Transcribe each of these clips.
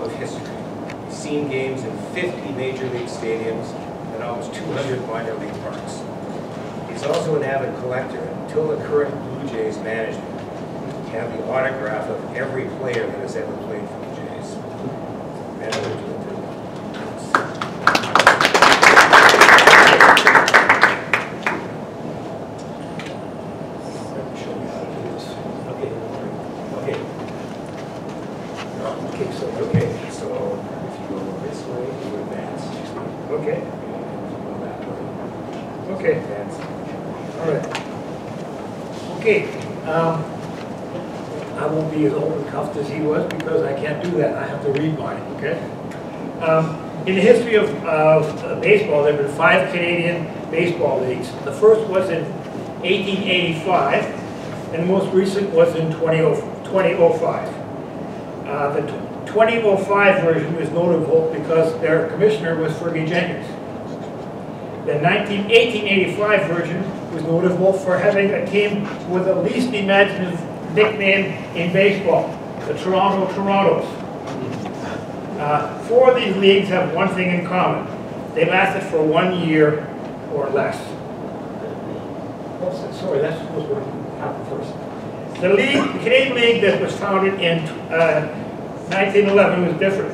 of history. He's seen games in 50 major league stadiums and almost 200 minor league parks. He's also an avid collector. Until the current Blue Jays management, he had the autograph of every player that has ever played for the Jays. Benno Rosinke. I won't be as open cuffed as he was because I can't do that. I have to read mine, okay? In the history of baseball, there have been 5 Canadian baseball leagues. The first was in 1885, and the most recent was in 2005. The 2005 version is notable because their commissioner was Fergie Jenkins. The 1885 version was notable for having a team with the least imaginative nickname in baseball, the Toronto Torontos. 4 of these leagues have one thing in common. They lasted for 1 year or less. Oh, sorry, that's supposed to happen first. The Canadian League that was founded in 1911 was different.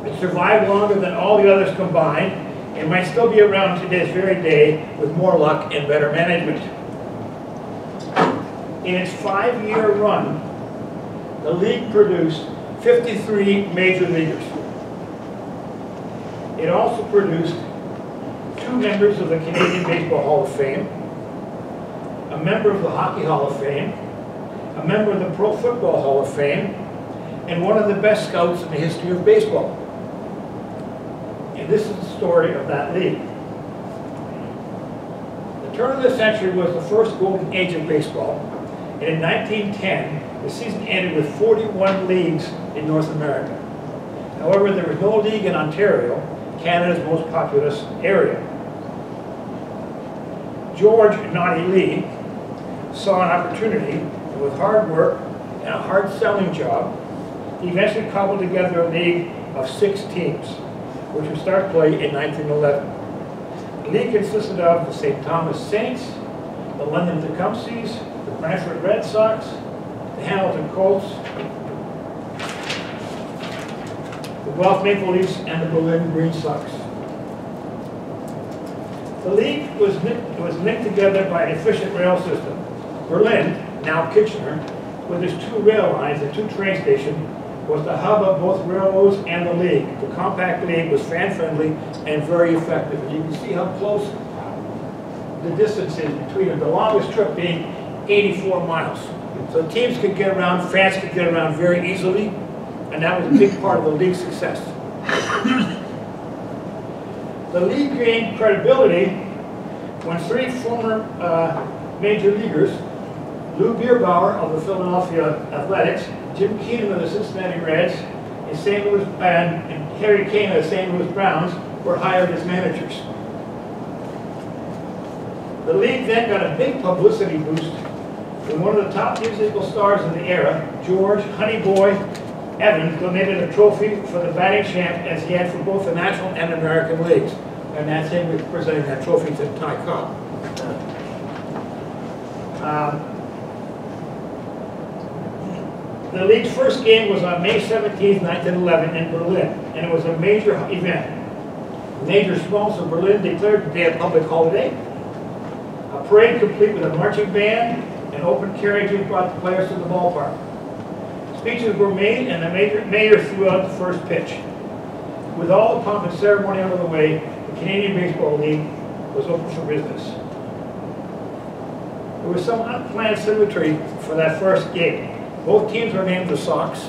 It survived longer than all the others combined, and might still be around to this very day with more luck and better management. In its 5-year run, the league produced 53 major leaguers. It also produced 2 members of the Canadian Baseball Hall of Fame, a member of the Hockey Hall of Fame, a member of the Pro Football Hall of Fame, and one of the best scouts in the history of baseball. And this is the story of that league. The turn of the century was the first golden age of baseball, and in 1910, the season ended with 41 leagues in North America. However, there was no league in Ontario, Canada's most populous area. George Naughty Lee saw an opportunity, and with hard work and a hard selling job, he eventually cobbled together a league of 6 teams, which would start play in 1911. The league consisted of the St. Thomas Saints, the London Tecumsehs, the Brantford Red Sox, the Hamilton Colts, the Guelph Maple Leafs, and the Berlin Green Sox. The league was linked together by an efficient rail system. Berlin, now Kitchener, with its 2 rail lines and 2 train stations, was the hub of both railroads and the league. The compact league was fan-friendly and very effective. And you can see how close the distance is between them. The longest trip being 84 miles. So teams could get around, fans could get around very easily, and that was a big part of the league's success. The league gained credibility when 3 former major leaguers, Lou Bierbauer of the Philadelphia Athletics, Jim Keenan of the Cincinnati Reds, and Harry Kane of the St. Louis Browns were hired as managers. The league then got a big publicity boost when one of the top musical stars of the era, George "Honey Boy" Evans, donated a trophy for the batting champ as he had for both the National and American leagues. And that's him presenting that trophy to Ty Cobb. The league's first game was on May 17, 1911 in Berlin, and it was a major event. The major sponsor of Berlin declared the day a public holiday. A parade complete with a marching band and open carriages brought the players to the ballpark. Speeches were made and the mayor threw out the first pitch. With all the pomp and ceremony out of the way, the Canadian Baseball League was open for business. There was some unplanned symmetry for that first game. Both teams were named the Sox.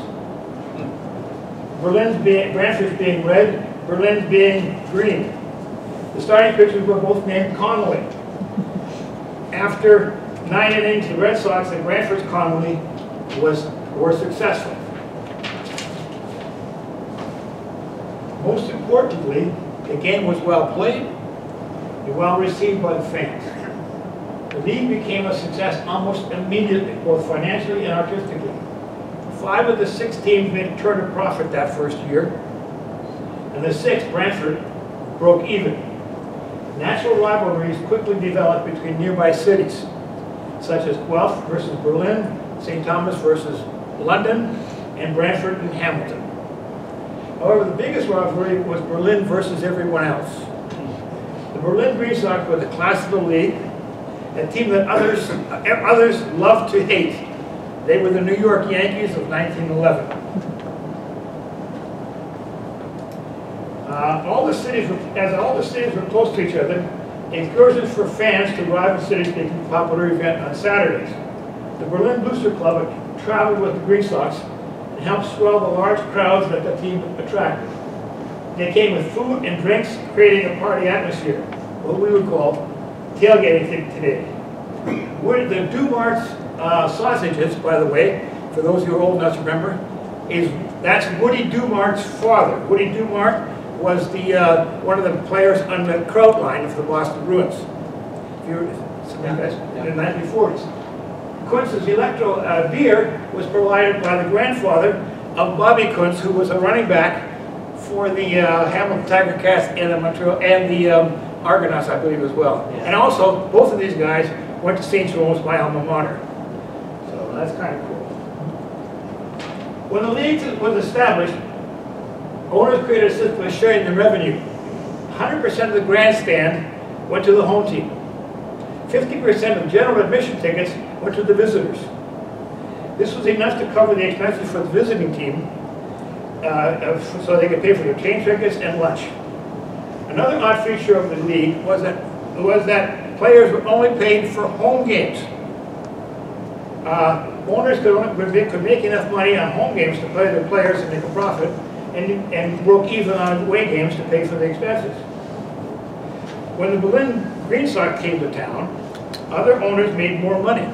Brantford's being red, Berlin's being green. The starting pitchers were both named Connolly. After 9 innings, the Red Sox and Brantford's Connolly were successful. Most importantly, the game was well played and well received by the fans. The league became a success almost immediately, both financially and artistically. 5 of the 6 teams made a turn a profit that first year, and the 6th, Brantford, broke even. Natural rivalries quickly developed between nearby cities, such as Guelph versus Berlin, St. Thomas versus London, and Brantford and Hamilton. However, the biggest rivalry was Berlin versus everyone else. The Berlin Green Sox were the class of the league, a team that others loved to hate. They were the New York Yankees of 1911. All the cities were close to each other, excursions for fans to rival cities became a popular event on Saturdays. The Berlin Booster Club traveled with the Green Sox and helped swell the large crowds that the team attracted. They came with food and drinks, creating a party atmosphere, what we would call tailgating today. The Dumart's sausages, by the way, for those who are old enough to remember, that's Woody Dumart's father. Woody Dumart was the one of the players on the Kraut line of the Boston Bruins. In the 1940s. Kuntz's Electro beer was provided by the grandfather of Bobby Kuntz, who was a running back for the Hamilton Tiger Cats and the Montreal and the Argonauts, I believe, as well. Yeah. And also, both of these guys went to St. John's, my alma mater. So that's kind of cool. When the league was established, owners created a system of sharing the revenue. 100% of the grandstand went to the home team. 50% of general admission tickets went to the visitors. This was enough to cover the expenses for the visiting team, so they could pay for their train tickets and lunch. Another odd feature of the league was that players were only paid for home games. Owners could make enough money on home games to play their players and make a profit, and broke even on away games to pay for the expenses. When the Berlin Green Sox came to town, other owners made more money.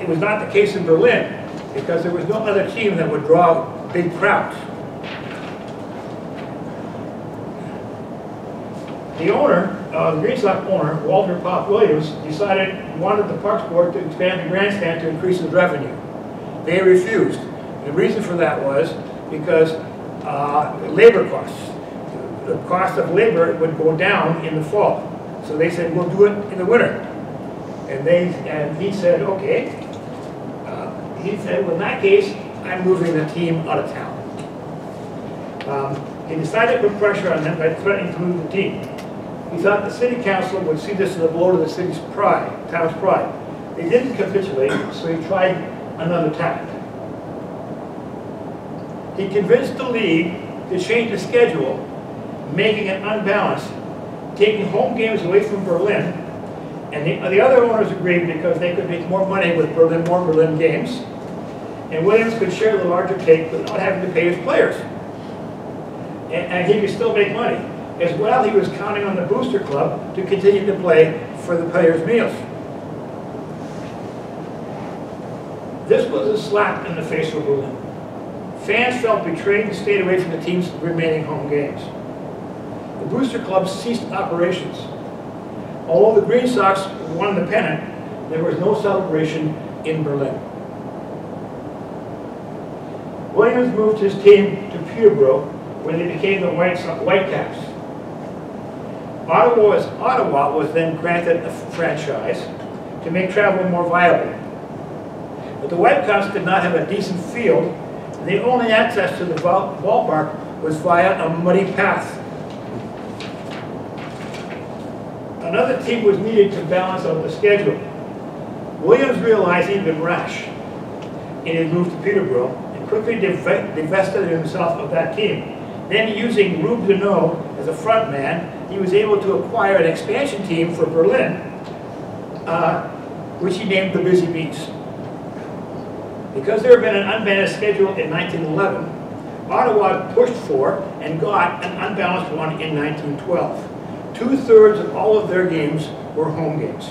It was not the case in Berlin, because there was no other team that would draw big crowds. The owner, the Green Sox owner, Walter Pop Williams, he wanted the Parks Board to expand the grandstand to increase its revenue. They refused. The reason for that was because labor costs. The cost of labor would go down in the fall. So they said, we'll do it in the winter. And he said, okay. He said, well, in that case, I'm moving the team out of town. He decided to put pressure on them by threatening to move the team. He thought the city council would see this as a blow to the city's town's pride. They didn't capitulate, so he tried another tack. He convinced the league to change the schedule, making it unbalanced, taking home games away from Berlin, and the other owners agreed because they could make more money with more Berlin games, and Williams could share the larger take without having to pay his players. And he could still make money. As well, he was counting on the Booster Club to continue to play for the players' meals. This was a slap in the face for Berlin. Fans felt betrayed and stayed away from the team's remaining home games. The Booster Club ceased operations. Although the Green Sox won the pennant, there was no celebration in Berlin. Williams moved his team to Peterborough, where they became the Whitecaps. Ottawa was then granted a franchise to make travel more viable. But the Whitecaps did not have a decent field, and the only access to the ballpark was via a muddy path. Another team was needed to balance out the schedule. Williams realized he'd been rash in his move to Peterborough and quickly divested himself of that team. Then, using Rube Deneau as a front man, he was able to acquire an expansion team for Berlin, which he named the Busy Bees. Because there had been an unbalanced schedule in 1911, Ottawa pushed for and got an unbalanced one in 1912. 2/3 of all of their games were home games.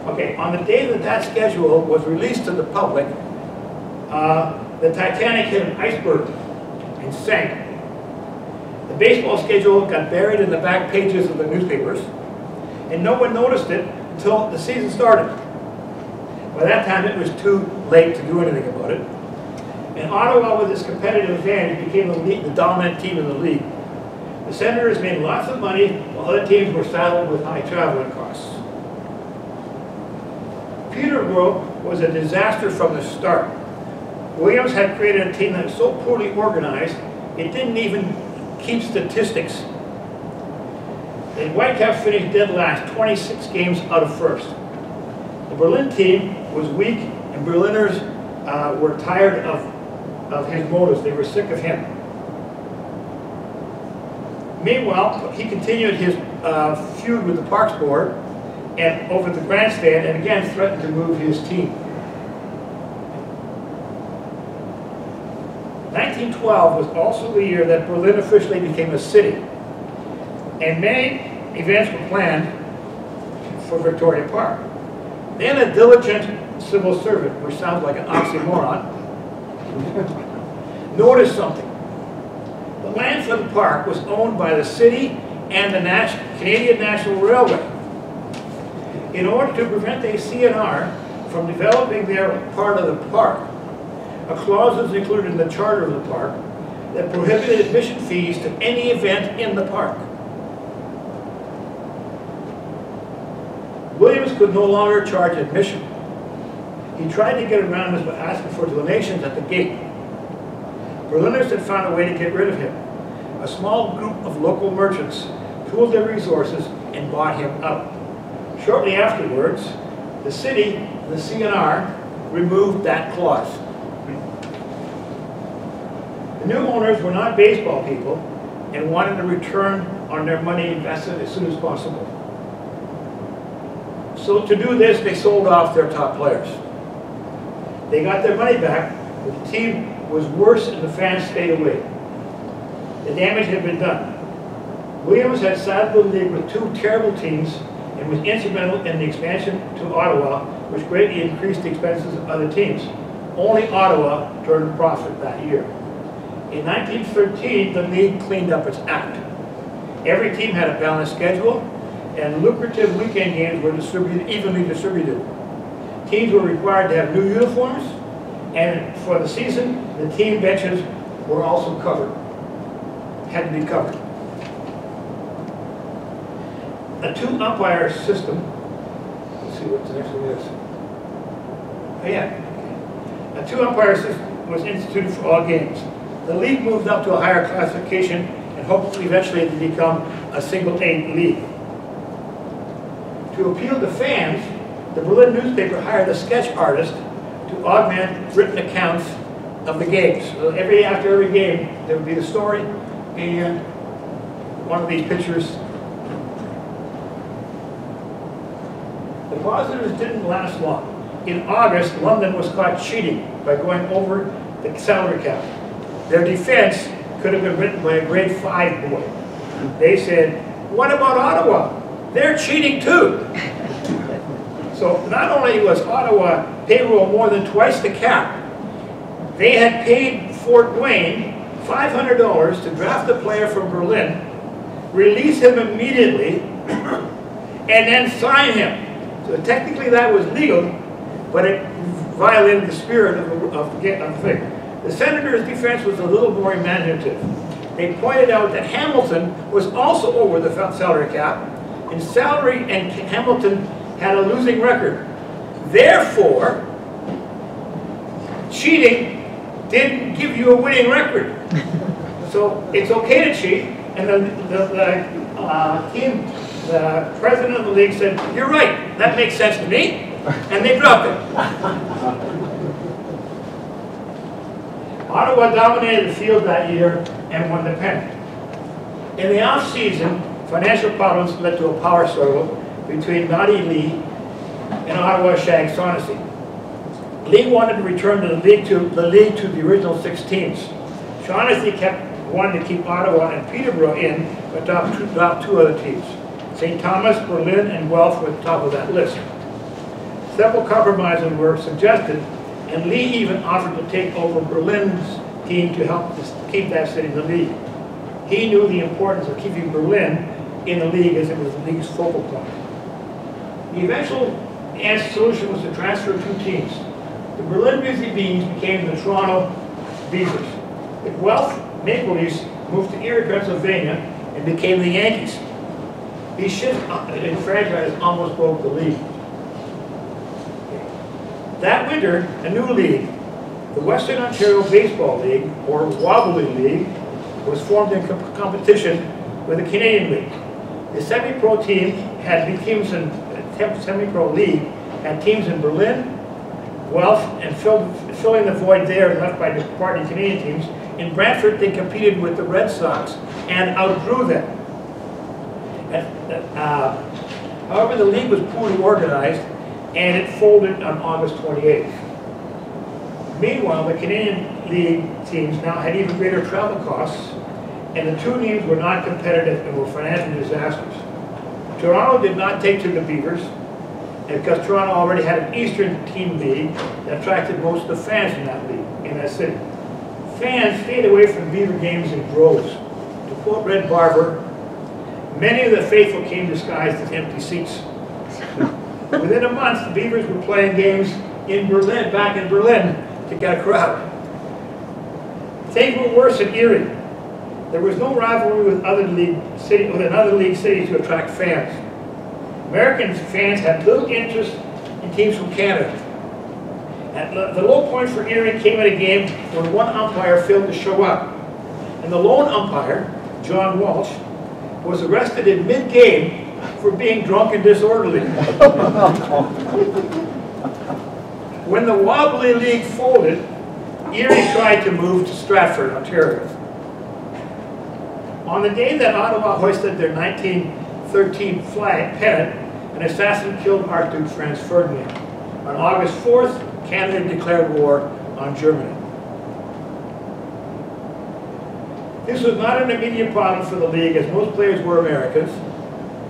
Okay, on the day that schedule was released to the public, the Titanic hit an iceberg and sank. The baseball schedule got buried in the back pages of the newspapers, and no one noticed it until the season started. By that time, it was too late to do anything about it. And Ottawa, with its competitive advantage, became the dominant team in the league. The Senators made lots of money, while other teams were saddled with high traveling costs. Peterborough was a disaster from the start. Williams had created a team that was so poorly organized, it didn't even keep statistics. The Whitecaps finished dead last, 26 games out of first. The Berlin team was weak, and Berliners were tired of his motives. They were sick of him. Meanwhile, he continued his feud with the Parks Board and over the grandstand, and again threatened to move his team. 1912 was also the year that Berlin officially became a city, and many events were planned for Victoria Park. Then a diligent civil servant, which sounds like an oxymoron, noticed something. The land for the park was owned by the city and the Canadian National Railway. In order to prevent a CNR from developing their part of the park, a clause was included in the charter of the park that prohibited admission fees to any event in the park. Williams could no longer charge admission. He tried to get around this by asking for donations at the gate. Berliners had found a way to get rid of him. A small group of local merchants pooled their resources and bought him out. Shortly afterwards, the city, the CNR, removed that clause. The new owners were not baseball people and wanted a return on their money invested as soon as possible. So to do this, they sold off their top players. They got their money back, but the team was worse and the fans stayed away. The damage had been done. Williams had saddled the league with two terrible teams and was instrumental in the expansion to Ottawa, which greatly increased the expenses of other teams. Only Ottawa turned a profit that year. In 1913, the league cleaned up its act. Every team had a balanced schedule, and lucrative weekend games were evenly distributed. Teams were required to have new uniforms, and for the season, the team benches were also covered, had to be covered. A two-umpire system, let's see what the next one is. Oh yeah, a two-umpire system was instituted for all games. The league moved up to a higher classification and hopefully eventually to become a single-A league. To appeal to fans, the Berlin newspaper hired a sketch artist to augment written accounts of the games. So after every game, there would be a story and one of these pictures. The positives didn't last long. In August, London was caught cheating by going over the salary cap. Their defense could have been written by a grade 5 boy. They said, what about Ottawa? They're cheating too. So not only was Ottawa payroll more than twice the cap, they had paid Fort Wayne $500 to draft a player from Berlin, release him immediately, and then sign him. So technically that was legal, but it violated the spirit of the thing. The Senators' defense was a little more imaginative. They pointed out that Hamilton was also over the salary cap, and Hamilton had a losing record. Therefore, cheating didn't give you a winning record. So it's okay to cheat, and the president of the league said, you're right, that makes sense to me, and they dropped it. Ottawa dominated the field that year and won the pennant. In the off-season, financial problems led to a power struggle between Naughty Lee and Ottawa Shag Shaughnessy. Lee wanted to return the league to the original 6 teams. Shaughnessy wanted to keep Ottawa and Peterborough in, but dropped 2 other teams. St. Thomas, Berlin, and Guelph were at the top of that list. Several compromises were suggested, and Lee even offered to take over Berlin's team to help keep that city in the league. He knew the importance of keeping Berlin in the league as it was the league's focal point. The eventual solution was to transfer 2 teams. The Berlin Busy Bees became the Toronto Beavers. The Guelph Maple Leafs moved to Erie, Pennsylvania, and became the Yankees. These shifts in franchise almost broke the league. That winter, a new league, the Western Ontario Baseball League, or Wobbly League, was formed in competition with the Canadian League. The semi-pro team had teams in semi-pro league had teams in Berlin, Guelph, and filling the void there left by departing Canadian teams. In Brantford, they competed with the Red Sox and outdrew them. However, the league was poorly organized, and it folded on August 28th. Meanwhile, the Canadian League teams now had even greater travel costs, and the two teams were not competitive and were financial disasters. Toronto did not take to the Beavers, and because Toronto already had an Eastern team league that attracted most of the fans in that league, in that city. Fans stayed away from Beaver games in droves. To quote Red Barber, many of the faithful came disguised as empty seats. Within a month, the Beavers were playing games in Berlin, back in Berlin, to get a crowd. Things were worse in Erie. There was no rivalry with another league city to attract fans. American fans had little interest in teams from Canada. The low point for Erie came at a game when one umpire failed to show up. And the lone umpire, John Walsh, was arrested in mid-game for being drunk and disorderly. When the Wobbly League folded, Erie tried to move to Stratford, Ontario. On the day that Ottawa hoisted their 1913 flag pennant, an assassin killed Archduke Franz Ferdinand. On August 4th, Canada declared war on Germany. This was not an immediate problem for the league, as most players were Americans,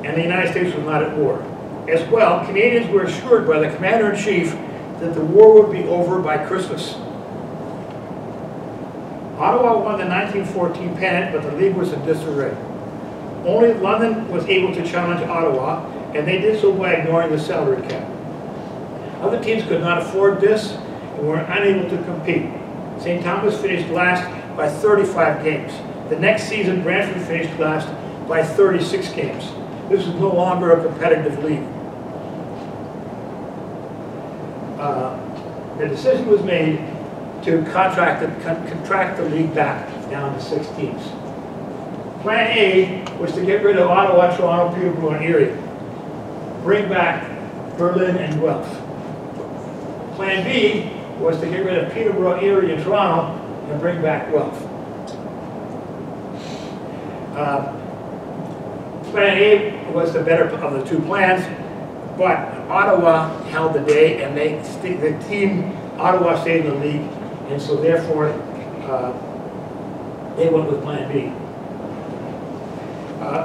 and the United States was not at war. As well, Canadians were assured by the Commander-in-Chief that the war would be over by Christmas. Ottawa won the 1914 pennant, but the league was in disarray. Only London was able to challenge Ottawa, and they did so by ignoring the salary cap. Other teams could not afford this and were unable to compete. St. Thomas finished last by 35 games. The next season, Brantford finished last by 36 games. This is no longer a competitive league. The decision was made to contract the league back down to 6 teams. Plan A was to get rid of Ottawa, Toronto, Peterborough, and Erie. Bring back Berlin and Guelph. Plan B was to get rid of Peterborough, Erie, and Toronto and bring back Guelph. Plan A was the better of the two plans, but Ottawa held the day, and the team Ottawa stayed in the league, and so therefore they went with Plan B.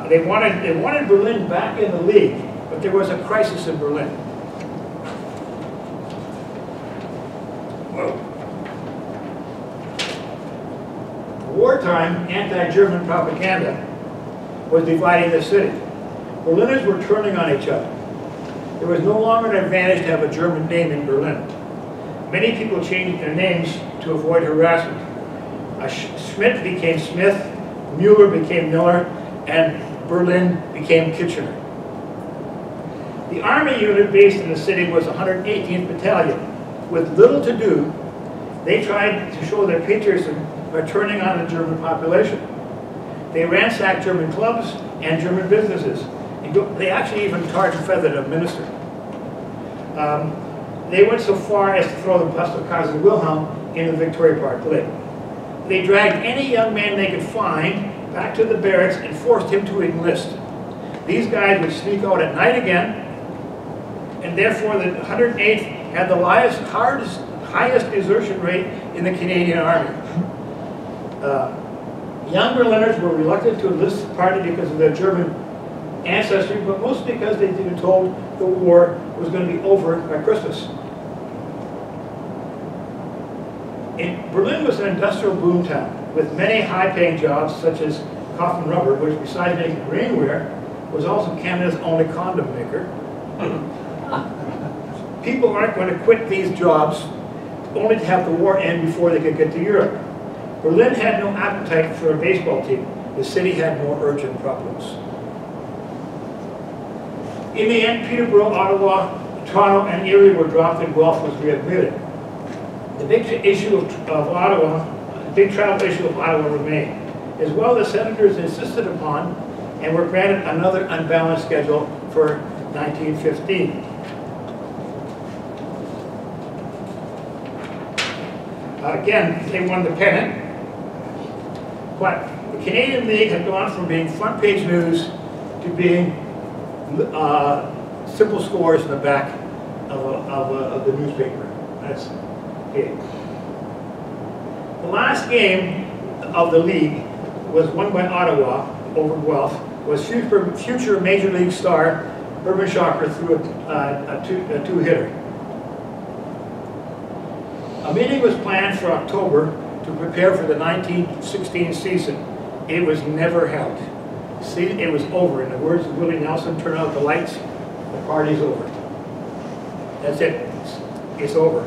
They wanted Berlin back in the league, but there was a crisis in Berlin. Wartime anti-German propaganda was dividing the city. Berliners were turning on each other. There was no longer an advantage to have a German name in Berlin. Many people changed their names to avoid harassment. Schmidt became Smith, Mueller became Miller, and Berlin became Kitchener. The army unit based in the city was 118th Battalion. With little to do, they tried to show their patriotism by turning on the German population. They ransacked German clubs and German businesses. They actually even tarred and feathered a minister. They went so far as to throw the bust of Kaiser Wilhelm into Victoria Park Lake. They dragged any young man they could find back to the barracks and forced him to enlist. These guys would sneak out at night again, and therefore the 108th had the highest desertion rate in the Canadian Army. Young Berliners were reluctant to enlist partly because of their German ancestry, but mostly because they'd been told the war was going to be over by Christmas. Berlin was an industrial boom town with many high-paying jobs, such as Kaufman Rubber, which besides making rainwear, was also Canada's only condom maker. People aren't going to quit these jobs only to have the war end before they could get to Europe. Berlin had no appetite for a baseball team. The city had more urgent problems. In the end, Peterborough, Ottawa, Toronto, and Erie were dropped and Guelph was readmitted. The big issue of Ottawa, the big travel issue of Ottawa remained. As well, the senators insisted upon and were granted another unbalanced schedule for 1915. Again, they won the pennant, but the Canadian League had gone from being front page news to being simple scores in the back of the newspaper. That's big. The last game of the league was won by Ottawa over Guelph. Was future Major League star Herman Shocker threw a two-hitter. A meeting was planned for October to prepare for the 1916 season. It was never held. See, it was over. In the words of Willie Nelson, turn out the lights, the party's over. That's it. It's over.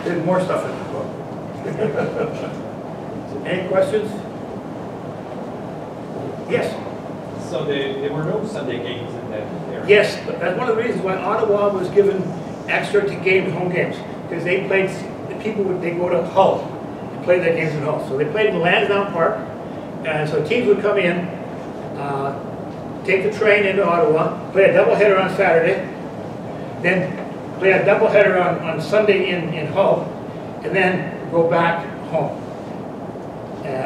There's more stuff in the book. Any questions? Yes? So there were no Sunday games in that area? Yes, but that's one of the reasons why Ottawa was given extra to home games. Because they played, they go to Hull and play their games in Hull. So they played in Lansdowne Park, and so teams would come in, take the train into Ottawa, play a doubleheader on Saturday, then play a doubleheader on Sunday in Hull, and then go back home.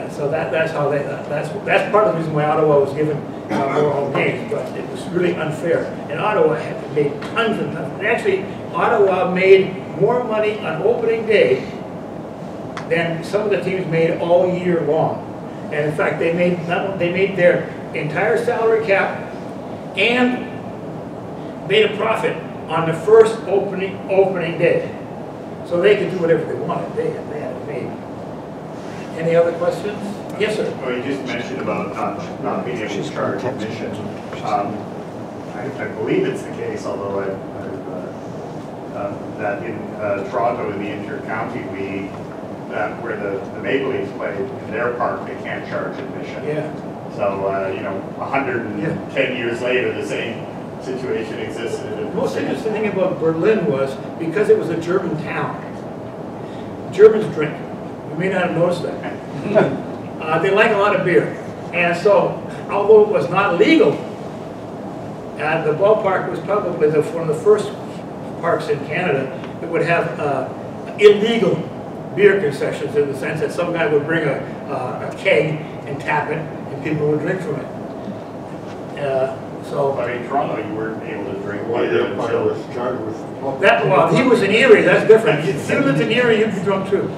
So that's how that's part of the reason why Ottawa was given more home games, but it was really unfair. And Ottawa had made tons and tons. And actually, Ottawa made more money on opening day than some of the teams made all year long. And in fact, they made their entire salary cap and made a profit on the first opening day. So they could do whatever they wanted. They had it made. Any other questions? Yes, sir. Well, you just mentioned about not being able to charge admission. I believe it's the case, although that in Toronto in the inter-county league, where the Maple Leafs play in their park, they can't charge admission. Yeah. So 110 years later, the same situation existed. The most interesting thing about Berlin was because it was a German town. Germans drink. You may not have noticed that. They like a lot of beer. And so, although it was not legal, the ballpark was probably one of the first parks in Canada that would have illegal beer concessions, in the sense that some guy would bring a keg and tap it, and people would drink from it. But in Toronto, you weren't able to drink Well, beer yeah, until... was charged with... Well, he was in Erie, that's different. If you lived in Erie, you'd be drunk too.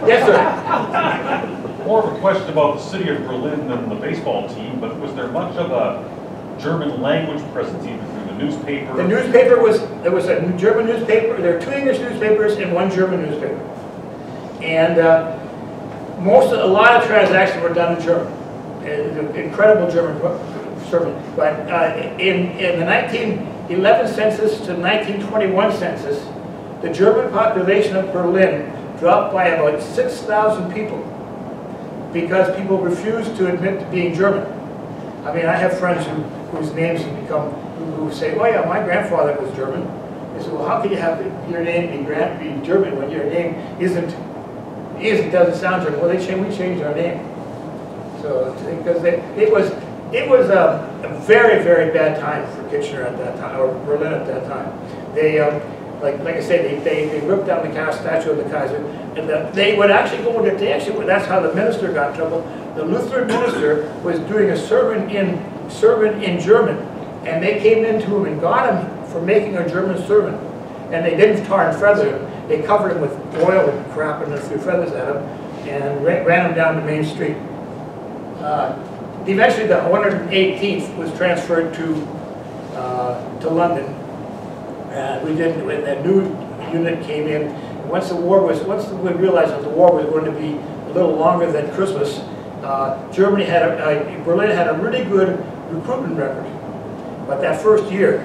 Yes, sir. More of a question about the city of Berlin than the baseball team, but was there much of a German language presence, either through the newspaper? The newspaper there was a German newspaper, there were 2 English newspapers and 1 German newspaper. And a lot of transactions were done in German. Incredible German. But in the 1911 census to 1921 census, the German population of Berlin dropped by about 6,000 people because people refused to admit to being German. I mean, I have friends whose names have become, who say, oh yeah, my grandfather was German. They say, well, how can you have your name be German when your name doesn't sound German? Well, we changed our name. So, because it was a very, very bad time for Kitchener at that time, or Berlin at that time. They, like I said, they ripped down the statue of the Kaiser, and they would actually go into, that's how the minister got in trouble. The Lutheran minister was doing a sermon in German, and they came into him and got him for making a German sermon. And they didn't tar and feather him. They covered him with oil and crap and threw feathers at him, and ran him down the main street. Eventually, the 118th was transferred to London. A new unit came in. Once we realized that the war was going to be a little longer than Christmas, Germany had Berlin had a really good recruitment record. But that first year,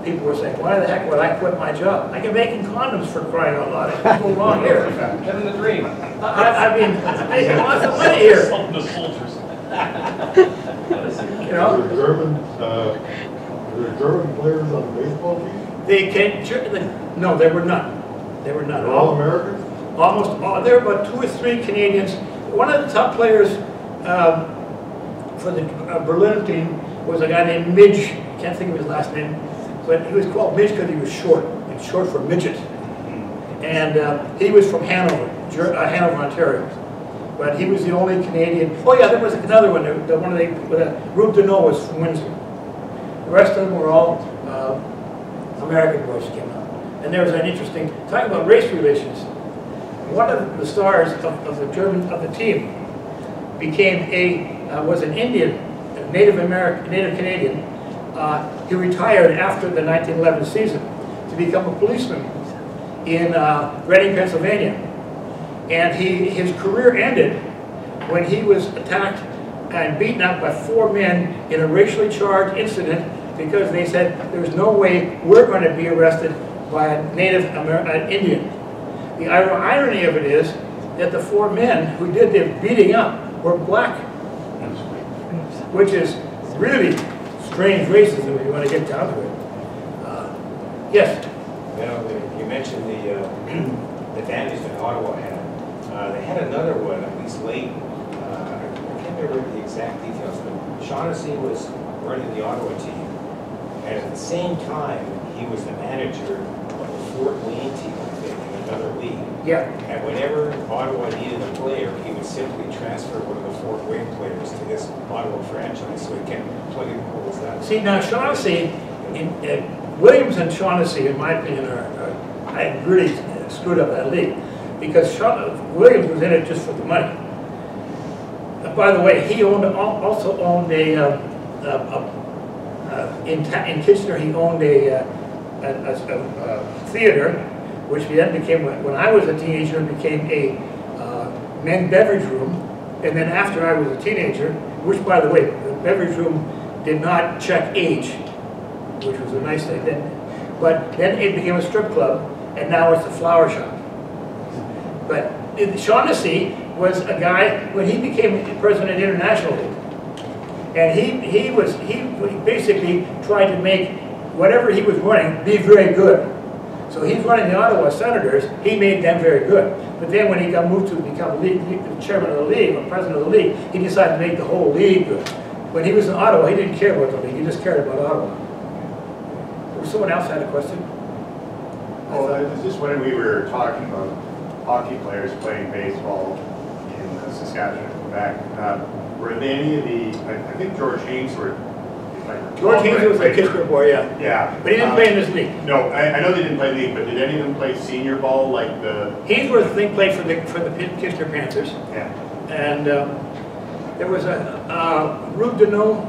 people were saying, why the heck would I quit my job? I can making condoms for crying out loud. It's go wrong here. Living the dream. I mean, I'm making lots of money here. Some of the soldiers. You know, Were there German players on the baseball team? they came, no, there were none. There were none. They're all Americans? Almost all, there were about 2 or 3 Canadians. One of the top players for the Berlin team was a guy named Midge. I can't think of his last name, but he was called Midge because he was short. It's short for midget. And he was from Hanover, Hanover, Ontario. But he was the only Canadian. Oh yeah, there was another one. The one Ruth Deneau was from Windsor. The rest of them were all American boys who came out. And there was an interesting, talking about race relations. One of the stars of the team was an Indian, a Native Canadian. He retired after the 1911 season to become a policeman in Reading, Pennsylvania. And his career ended when he was attacked and beaten up by 4 men in a racially charged incident because they said there's no way we're going to be arrested by a Native Indian. The irony of it is that the 4 men who did the beating up were black, which is really strange racism if you want to get down to it. Yes? Well, you mentioned the damage that Ottawa had. They had another one, at least late. I can't remember the exact details, but Shaughnessy was running the Ottawa team. And at the same time, he was the manager of the Fort Wayne team, I think, in another league. Yeah. And whenever Ottawa needed a player, he would simply transfer one of the Fort Wayne players to this Ottawa franchise so he kept plugging holes that way. See, now Shaughnessy, Williams and Shaughnessy, in my opinion, I really screwed up that league because Williams was in it just for the money. By the way, he also owned in Kitchener. He owned a theater, which then became, when I was a teenager, became a men's beverage room. And then after I was a teenager, which, by the way, the beverage room did not check age, which was a nice thing. But then it became a strip club, and now it's a flower shop. But Shaughnessy was a guy, when he became president of the International League, and he basically tried to make whatever he was running be very good. So he's running the Ottawa Senators, he made them very good. But then when he got moved to become the chairman of the league, or president of the league, he decided to make the whole league good. When he was in Ottawa, he didn't care about the league, he just cared about Ottawa. Someone else had a question? Well, I was just when we were talking about hockey players playing baseball in Saskatchewan and Quebec, were there any of the, I think George Haynes were, George Haynes was a Kitchener boy, yeah. Yeah. But he didn't play in this league. No, I know they didn't play league, but did any of them play senior ball like the? Haynes was, I think, played for the Kitchener Panthers. Yeah. And there was a Ruth Deneau,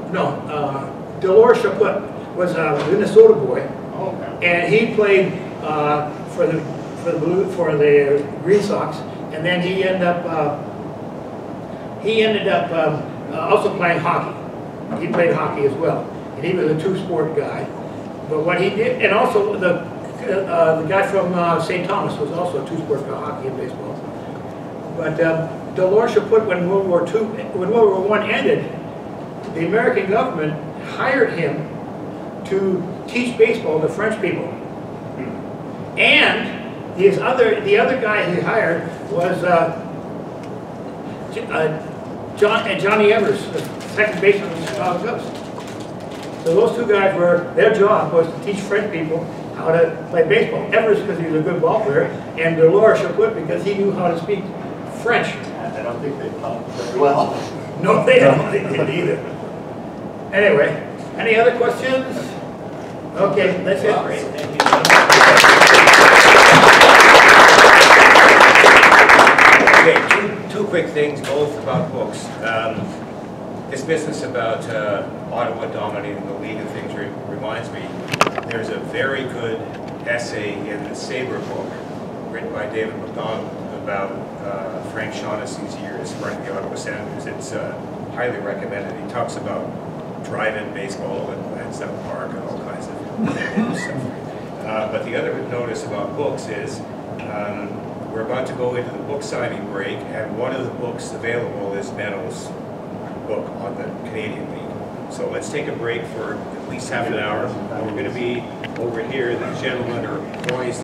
Delors Chaput was a Minnesota boy. Oh, okay. And he played for the Green Sox, and then he ended up also playing hockey. He played hockey as well, and he was a 2-sport guy. But what he did, and also the guy from St. Thomas was also a 2-sport guy, hockey and baseball. But Delors Chaput, when World War I ended, the American government hired him to teach baseball to French people. And the other guy he hired was Johnny Evers, the second baseman of the Chicago Cubs. So those 2 guys their job was to teach French people how to play baseball. Evers because he was a good ball player, and Delors Chaput because he knew how to speak French. I don't think they taught very well. No, they don't. They didn't either. Anyway, any other questions? Okay, that's it. Great, thank you. Okay, two quick things, both about books. This business about Ottawa dominating the league and things reminds me, there's a very good essay in the Sabre book written by David McDonald, about Frank Shaughnessy's years running the Ottawa Senators. It's highly recommended. He talks about drive-in baseball at South Park and all kinds of stuff. But the other notice about books is we're about to go into the book signing break, and one of the books available is Benno's book on the Canadian League. So let's take a break for at least half an hour. We're going to be over here. The gentlemen are poised.